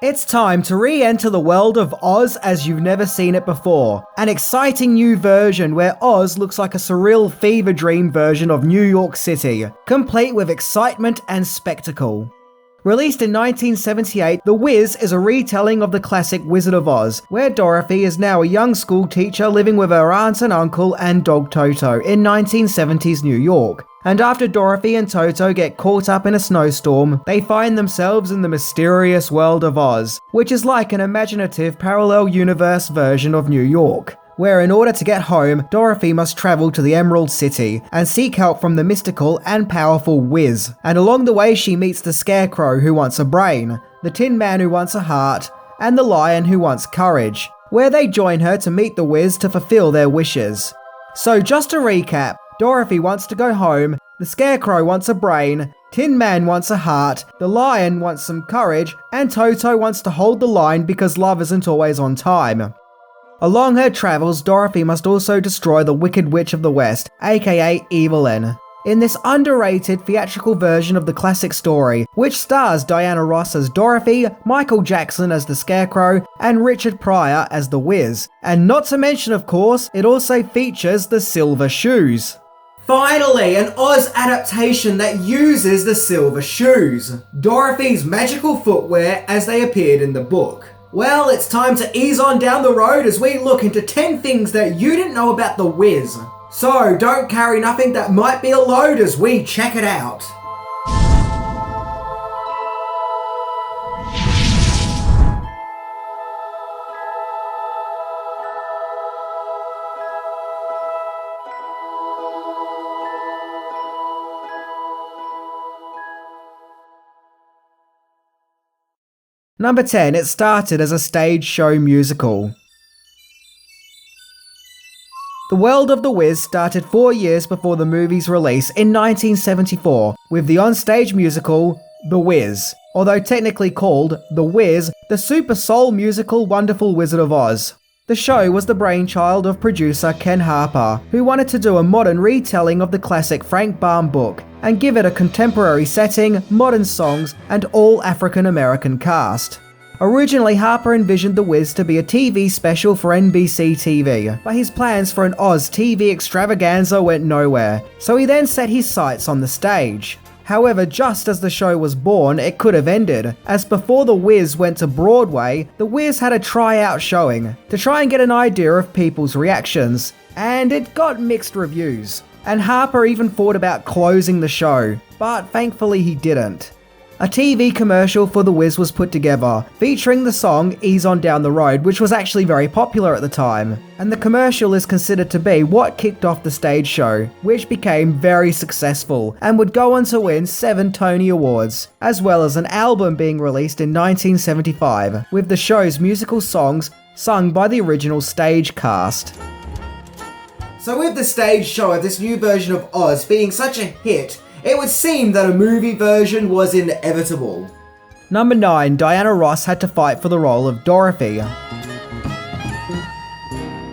It's time to re-enter the world of Oz as you've never seen it before. An exciting new version where Oz looks like a surreal fever dream version of New York City, complete with excitement and spectacle. Released in 1978, The Wiz is a retelling of the classic Wizard of Oz, where Dorothy is now a young school teacher living with her aunt and uncle and dog Toto in 1970s New York. And after Dorothy and Toto get caught up in a snowstorm, they find themselves in the mysterious world of Oz, which is like an imaginative parallel universe version of New York, where in order to get home, Dorothy must travel to the Emerald City and seek help from the mystical and powerful Wiz. And along the way she meets the Scarecrow who wants a brain, the Tin Man who wants a heart, and the Lion who wants courage, where they join her to meet the Wiz to fulfill their wishes. So just to recap, Dorothy wants to go home, the Scarecrow wants a brain, Tin Man wants a heart, the Lion wants some courage, and Toto wants to hold the line because love isn't always on time. Along her travels, Dorothy must also destroy the Wicked Witch of the West, aka Evelyn, in this underrated theatrical version of the classic story, which stars Diana Ross as Dorothy, Michael Jackson as the Scarecrow, and Richard Pryor as the Wiz. And not to mention, of course, it also features the Silver Shoes. Finally, an Oz adaptation that uses the Silver Shoes, Dorothy's magical footwear as they appeared in the book. Well, it's time to ease on down the road as we look into 10 things that you didn't know about the Wiz. So don't carry nothing that might be a load as we check it out. Number 10, it started as a stage show musical. The world of The Wiz started 4 years before the movie's release in 1974 with the onstage musical The Wiz, although technically called The Wiz, the super soul musical Wonderful Wizard of Oz. The show was the brainchild of producer Ken Harper, who wanted to do a modern retelling of the classic Frank Baum book and give it a contemporary setting, modern songs, and all African-American cast. Originally, Harper envisioned The Wiz to be a TV special for NBC TV, but his plans for an Oz TV extravaganza went nowhere, so he then set his sights on the stage. However, just as the show was born, it could have ended, as before The Wiz went to Broadway, The Wiz had a tryout showing to try and get an idea of people's reactions, and it got mixed reviews. And Harper even thought about closing the show, but thankfully he didn't. A TV commercial for The Wiz was put together, featuring the song Ease On Down the Road, which was actually very popular at the time. And the commercial is considered to be what kicked off the stage show, which became very successful and would go on to win 7 Tony Awards, as well as an album being released in 1975, with the show's musical songs sung by the original stage cast. So with the stage show of this new version of Oz being such a hit, it would seem that a movie version was inevitable. Number 9, Diana Ross had to fight for the role of Dorothy.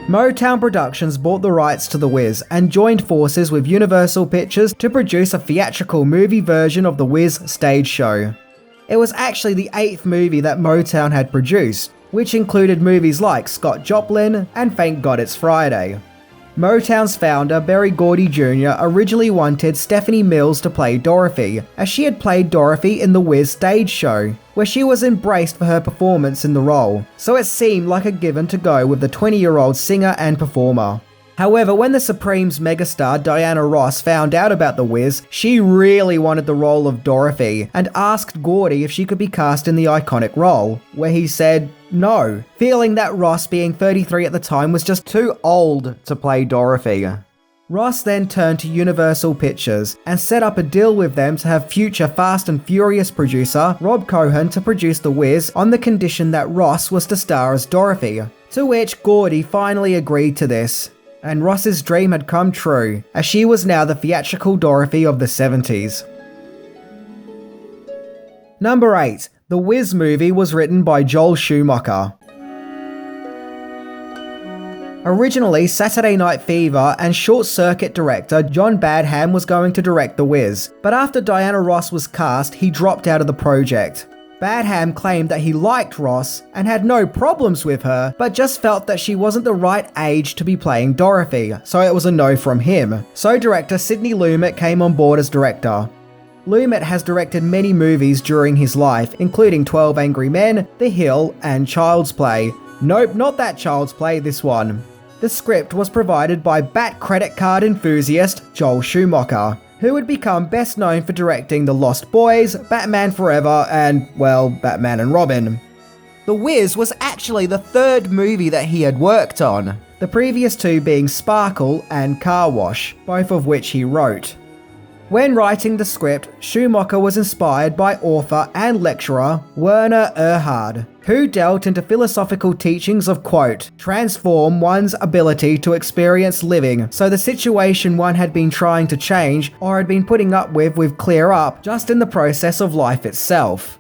Motown Productions bought the rights to The Wiz and joined forces with Universal Pictures to produce a theatrical movie version of The Wiz stage show. It was actually the 8th movie that Motown had produced, which included movies like Scott Joplin and Thank God It's Friday. Motown's founder, Berry Gordy Jr., originally wanted Stephanie Mills to play Dorothy, as she had played Dorothy in the Wiz stage show, where she was embraced for her performance in the role, so it seemed like a given to go with the 20-year-old singer and performer. However, when the Supremes megastar Diana Ross found out about The Wiz, she really wanted the role of Dorothy and asked Gordy if she could be cast in the iconic role, where he said no, feeling that Ross, being 33 at the time, was just too old to play Dorothy. Ross then turned to Universal Pictures and set up a deal with them to have future Fast and Furious producer Rob Cohen to produce The Wiz on the condition that Ross was to star as Dorothy, to which Gordy finally agreed to this. And Ross's dream had come true, as she was now the theatrical Dorothy of the 70s. Number 8. The Wiz movie was written by Joel Schumacher. Originally, Saturday Night Fever and Short Circuit director John Badham was going to direct The Wiz, but after Diana Ross was cast, he dropped out of the project. Badham claimed that he liked Ross and had no problems with her, but just felt that she wasn't the right age to be playing Dorothy, so it was a no from him. So director Sidney Lumet came on board as director. Lumet has directed many movies during his life, including 12 Angry Men, The Hill, and Child's Play. Nope, not that Child's Play, this one. The script was provided by Bat credit card enthusiast Joel Schumacher, who would become best known for directing The Lost Boys, Batman Forever, and, well, Batman and Robin. The Wiz was actually the third movie that he had worked on, the previous two being Sparkle and Car Wash, both of which he wrote. When writing the script, Schumacher was inspired by author and lecturer Werner Erhard, who dealt into philosophical teachings of, quote, transform one's ability to experience living so the situation one had been trying to change or had been putting up with clear up just in the process of life itself.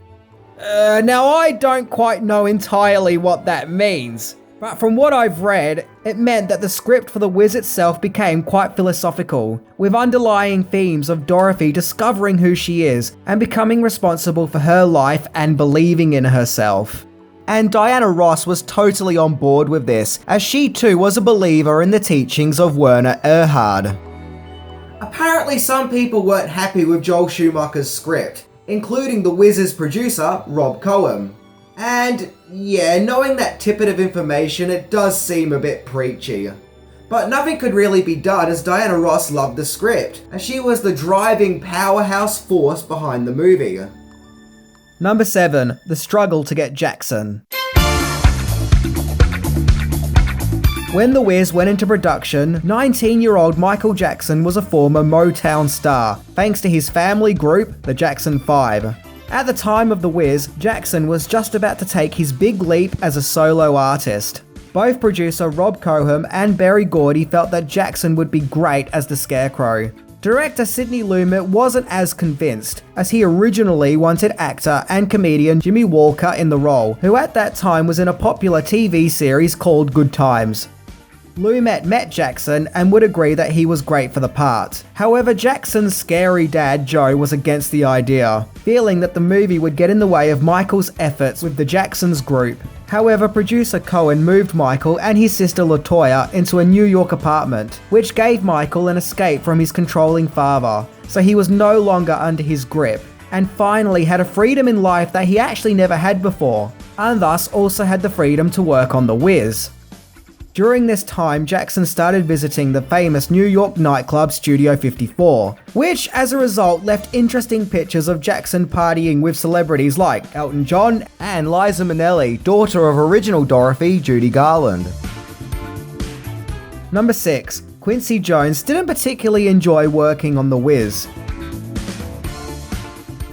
Now I don't quite know entirely what that means, but from what I've read, it meant that the script for The Wiz itself became quite philosophical, with underlying themes of Dorothy discovering who she is and becoming responsible for her life and believing in herself. And Diana Ross was totally on board with this, as she too was a believer in the teachings of Werner Erhard. Apparently some people weren't happy with Joel Schumacher's script, including The Wiz's producer, Rob Cohen. And yeah, knowing that tidbit of information, it does seem a bit preachy. But nothing could really be done as Diana Ross loved the script, as she was the driving powerhouse force behind the movie. Number 7. The struggle to get Jackson. When The Wiz went into production, 19-year-old Michael Jackson was a former Motown star, thanks to his family group, the Jackson 5. At the time of The Wiz, Jackson was just about to take his big leap as a solo artist. Both producer Rob Cohen and Berry Gordy felt that Jackson would be great as the Scarecrow. Director Sidney Lumet wasn't as convinced, as he originally wanted actor and comedian Jimmy Walker in the role, who at that time was in a popular TV series called Good Times. Lumet met Jackson and would agree that he was great for the part. However, Jackson's scary dad Joe was against the idea, feeling that the movie would get in the way of Michael's efforts with the Jacksons group. However, producer Cohen moved Michael and his sister LaToya into a New York apartment, which gave Michael an escape from his controlling father, so he was no longer under his grip, and finally had a freedom in life that he actually never had before, and thus also had the freedom to work on The Wiz. During this time, Jackson started visiting the famous New York nightclub Studio 54, which as a result left interesting pictures of Jackson partying with celebrities like Elton John and Liza Minnelli, daughter of original Dorothy, Judy Garland. Number 6. Quincy Jones didn't particularly enjoy working on The Wiz.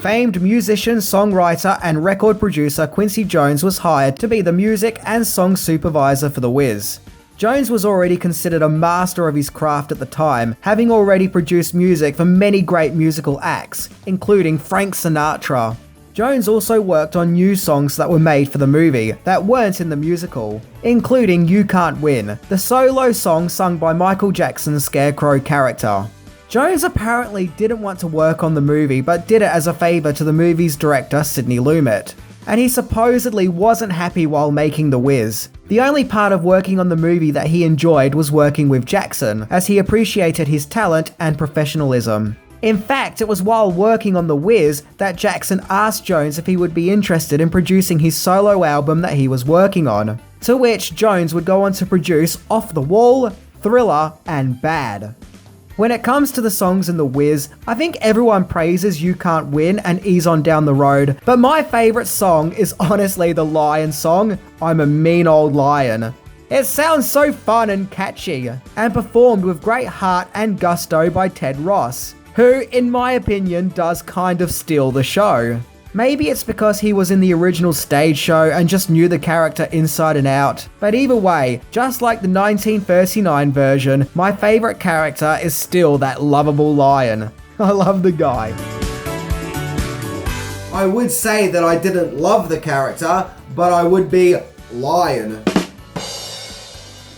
Famed musician, songwriter, and record producer Quincy Jones was hired to be the music and song supervisor for The Wiz. Jones was already considered a master of his craft at the time, having already produced music for many great musical acts, including Frank Sinatra. Jones also worked on new songs that were made for the movie that weren't in the musical, including You Can't Win, the solo song sung by Michael Jackson's Scarecrow character. Jones apparently didn't want to work on the movie but did it as a favour to the movie's director Sidney Lumet, and he supposedly wasn't happy while making The Wiz. The only part of working on the movie that he enjoyed was working with Jackson, as he appreciated his talent and professionalism. In fact, it was while working on The Wiz that Jackson asked Jones if he would be interested in producing his solo album that he was working on, to which Jones would go on to produce Off the Wall, Thriller, and Bad. When it comes to the songs in The Wiz, I think everyone praises You Can't Win and Ease On Down the Road, but my favourite song is honestly the Lion song, I'm a Mean Old Lion. It sounds so fun and catchy, and performed with great heart and gusto by Ted Ross, who, in my opinion, does kind of steal the show. Maybe it's because he was in the original stage show and just knew the character inside and out. But either way, just like the 1939 version, my favourite character is still that lovable lion. I love the guy. I would say that I didn't love the character, but I would be lion.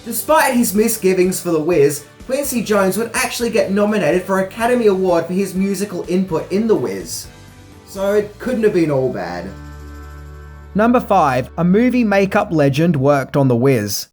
Despite his misgivings for The Wiz, Quincy Jones would actually get nominated for an Academy Award for his musical input in The Wiz. So it couldn't have been all bad. Number 5. A movie makeup legend worked on The Wiz.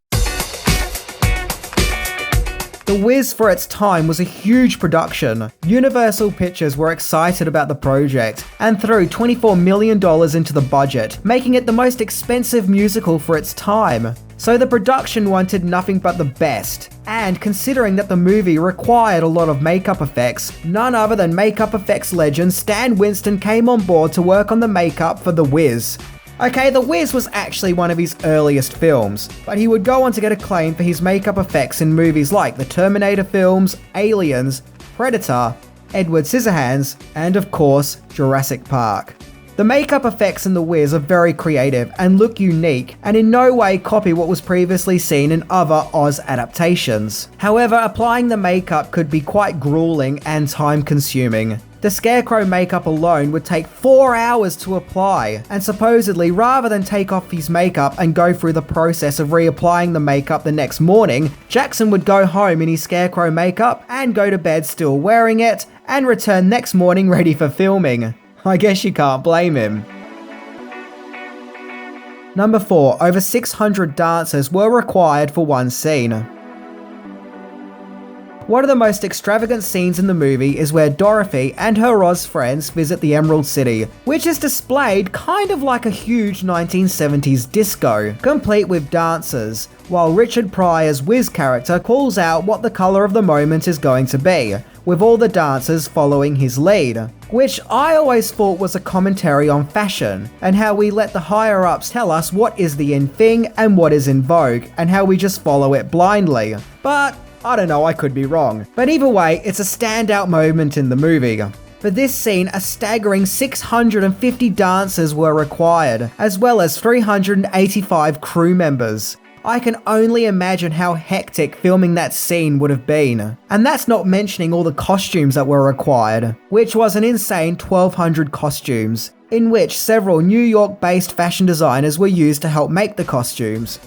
The Wiz for its time was a huge production. Universal Pictures were excited about the project and threw $24 million into the budget, making it the most expensive musical for its time. So the production wanted nothing but the best. And considering that the movie required a lot of makeup effects, none other than makeup effects legend Stan Winston came on board to work on the makeup for The Wiz. Okay, The Wiz was actually one of his earliest films, but he would go on to get acclaim for his makeup effects in movies like the Terminator films, Aliens, Predator, Edward Scissorhands, and of course, Jurassic Park. The makeup effects in The Wiz are very creative and look unique, and in no way copy what was previously seen in other Oz adaptations. However, applying the makeup could be quite grueling and time-consuming. The Scarecrow makeup alone would take 4 hours to apply, and supposedly rather than take off his makeup and go through the process of reapplying the makeup the next morning, Jackson would go home in his Scarecrow makeup and go to bed still wearing it, and return next morning ready for filming. I guess you can't blame him. Number 4. Over 600 dancers were required for one scene. One of the most extravagant scenes in the movie is where Dorothy and her Oz friends visit the Emerald City, which is displayed kind of like a huge 1970s disco, complete with dancers, while Richard Pryor's Wiz character calls out what the colour of the moment is going to be, with all the dancers following his lead, which I always thought was a commentary on fashion, and how we let the higher-ups tell us what is the in thing and what is in vogue, and how we just follow it blindly. But I don't know, I could be wrong. But either way, it's a standout moment in the movie. For this scene, a staggering 650 dancers were required, as well as 385 crew members. I can only imagine how hectic filming that scene would have been. And that's not mentioning all the costumes that were required, which was an insane 1,200 costumes, in which several New York-based fashion designers were used to help make the costumes.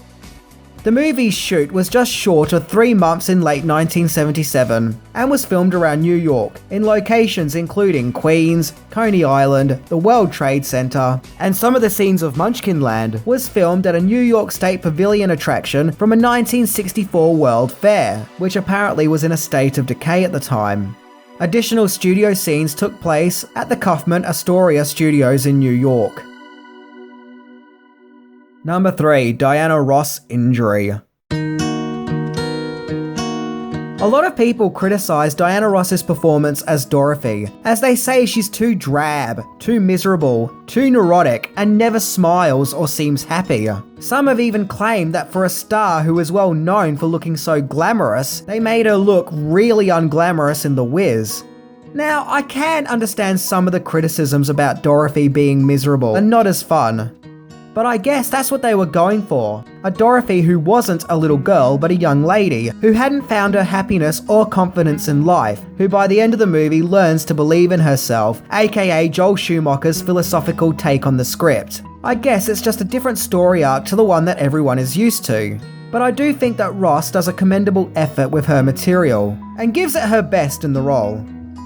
The movie's shoot was just short of 3 months in late 1977 and was filmed around New York in locations including Queens, Coney Island, the World Trade Center, and some of the scenes of Munchkinland was filmed at a New York State Pavilion attraction from a 1964 World Fair, which apparently was in a state of decay at the time. Additional studio scenes took place at the Kaufman Astoria Studios in New York. Number 3. Diana Ross injury. A lot of people criticise Diana Ross's performance as Dorothy, as they say she's too drab, too miserable, too neurotic, and never smiles or seems happy. Some have even claimed that for a star who is well known for looking so glamorous, they made her look really unglamorous in The Wiz. Now, I can understand some of the criticisms about Dorothy being miserable and not as fun. But I guess that's what they were going for. A Dorothy who wasn't a little girl but a young lady, who hadn't found her happiness or confidence in life, who by the end of the movie learns to believe in herself, aka Joel Schumacher's philosophical take on the script. I guess it's just a different story arc to the one that everyone is used to. But I do think that Ross does a commendable effort with her material, and gives it her best in the role.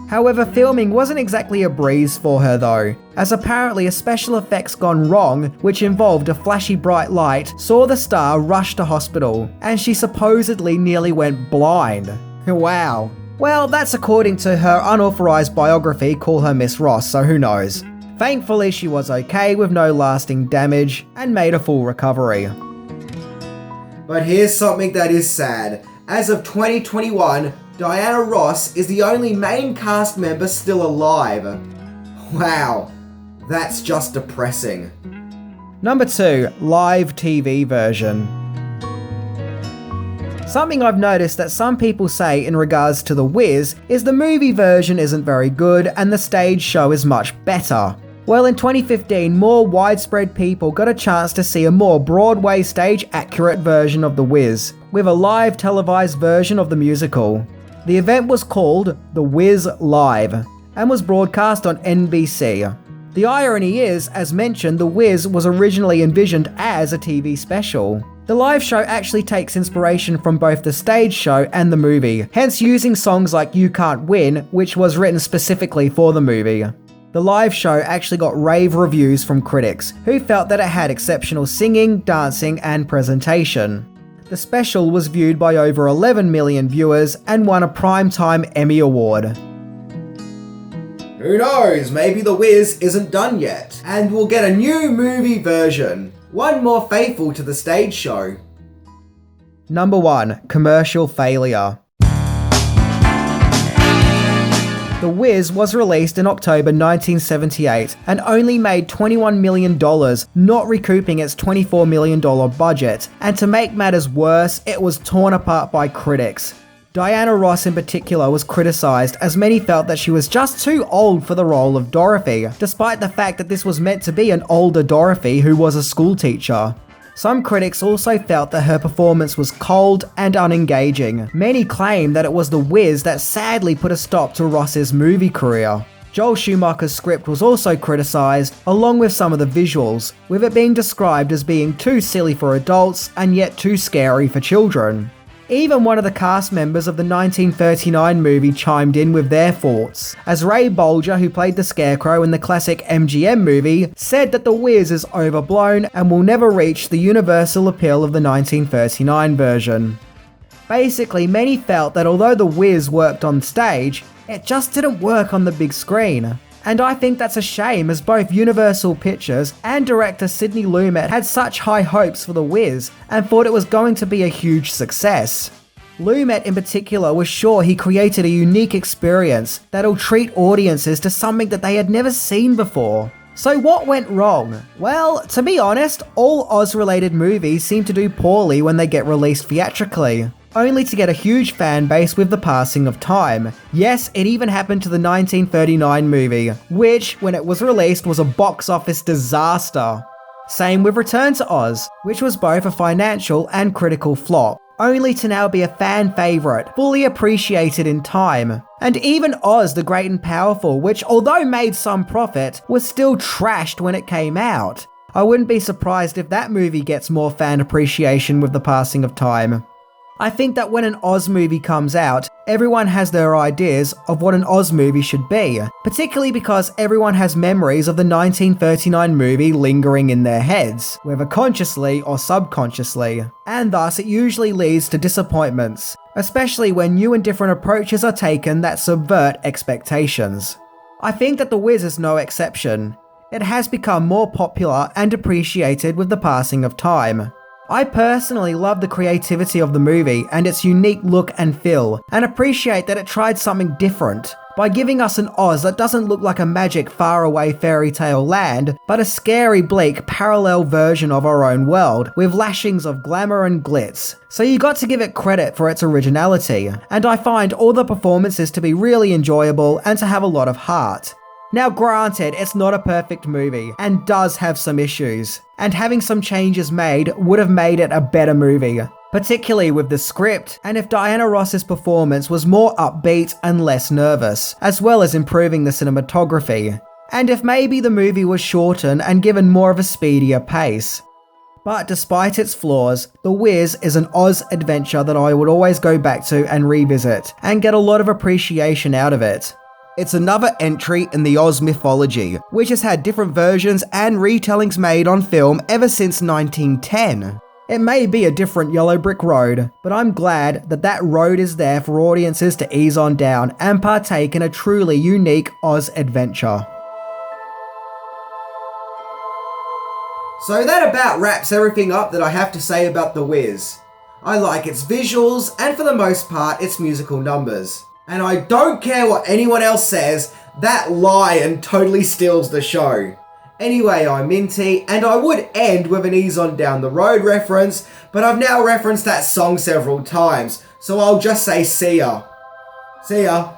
However, filming wasn't exactly a breeze for her though, as apparently a special effects gone wrong, which involved a flashy bright light, saw the star rush to hospital, and she supposedly nearly went blind. Wow. Well, that's according to her unauthorized biography, Call Her Miss Ross, so who knows. Thankfully, she was okay with no lasting damage, and made a full recovery. But here's something that is sad. As of 2021, Diana Ross is the only main cast member still alive. Wow, that's just depressing. Number 2, live TV version. Something I've noticed that some people say in regards to The Wiz is the movie version isn't very good and the stage show is much better. Well, in 2015, more widespread people got a chance to see a more Broadway stage-accurate version of The Wiz, with a live televised version of the musical. The event was called The Wiz Live, and was broadcast on NBC. The irony is, as mentioned, The Wiz was originally envisioned as a TV special. The live show actually takes inspiration from both the stage show and the movie, hence using songs like You Can't Win, which was written specifically for the movie. The live show actually got rave reviews from critics, who felt that it had exceptional singing, dancing, and presentation. The special was viewed by over 11 million viewers and won a Primetime Emmy Award. Who knows, maybe The Wiz isn't done yet, and we'll get a new movie version, one more faithful to the stage show. Number 1. Commercial failure. The Wiz was released in October 1978 and only made $21 million, not recouping its $24 million budget, and to make matters worse, it was torn apart by critics. Diana Ross in particular was criticised, as many felt that she was just too old for the role of Dorothy, despite the fact that this was meant to be an older Dorothy who was a schoolteacher. Some critics also felt that her performance was cold and unengaging. Many claim that it was The Wiz that sadly put a stop to Ross's movie career. Joel Schumacher's script was also criticised, along with some of the visuals, with it being described as being too silly for adults and yet too scary for children. Even one of the cast members of the 1939 movie chimed in with their thoughts, as Ray Bolger, who played the Scarecrow in the classic MGM movie, said that The Wiz is overblown and will never reach the universal appeal of the 1939 version. Basically, many felt that although The Wiz worked on stage, it just didn't work on the big screen. And I think that's a shame, as both Universal Pictures and director Sidney Lumet had such high hopes for The Wiz and thought it was going to be a huge success. Lumet in particular was sure he created a unique experience that'll treat audiences to something that they had never seen before. So what went wrong? Well, to be honest, all Oz-related movies seem to do poorly when they get released theatrically, only to get a huge fan base with the passing of time. Yes, it even happened to the 1939 movie, which, when it was released, was a box office disaster. Same with Return to Oz, which was both a financial and critical flop, only to now be a fan favourite, fully appreciated in time. And even Oz the Great and Powerful, which although made some profit, was still trashed when it came out. I wouldn't be surprised if that movie gets more fan appreciation with the passing of time. I think that when an Oz movie comes out, everyone has their ideas of what an Oz movie should be, particularly because everyone has memories of the 1939 movie lingering in their heads, whether consciously or subconsciously, and thus it usually leads to disappointments, especially when new and different approaches are taken that subvert expectations. I think that The Wiz is no exception. It has become more popular and appreciated with the passing of time. I personally love the creativity of the movie and its unique look and feel, and appreciate that it tried something different, by giving us an Oz that doesn't look like a magic faraway fairy tale land, but a scary, bleak, parallel version of our own world, with lashings of glamour and glitz. So you got to give it credit for its originality, and I find all the performances to be really enjoyable and to have a lot of heart. Now granted, it's not a perfect movie, and does have some issues, and having some changes made would have made it a better movie, particularly with the script, and if Diana Ross's performance was more upbeat and less nervous, as well as improving the cinematography, and if maybe the movie was shortened and given more of a speedier pace. But despite its flaws, The Wiz is an Oz adventure that I would always go back to and revisit, and get a lot of appreciation out of it. It's another entry in the Oz mythology, which has had different versions and retellings made on film ever since 1910. It may be a different yellow brick road, but I'm glad that that road is there for audiences to ease on down and partake in a truly unique Oz adventure. So that about wraps everything up that I have to say about The Wiz. I like its visuals and for the most part its musical numbers. And I don't care what anyone else says, that lion totally steals the show. Anyway, I'm Minty, and I would end with an Ease On Down the Road reference, but I've now referenced that song several times, so I'll just say see ya. See ya.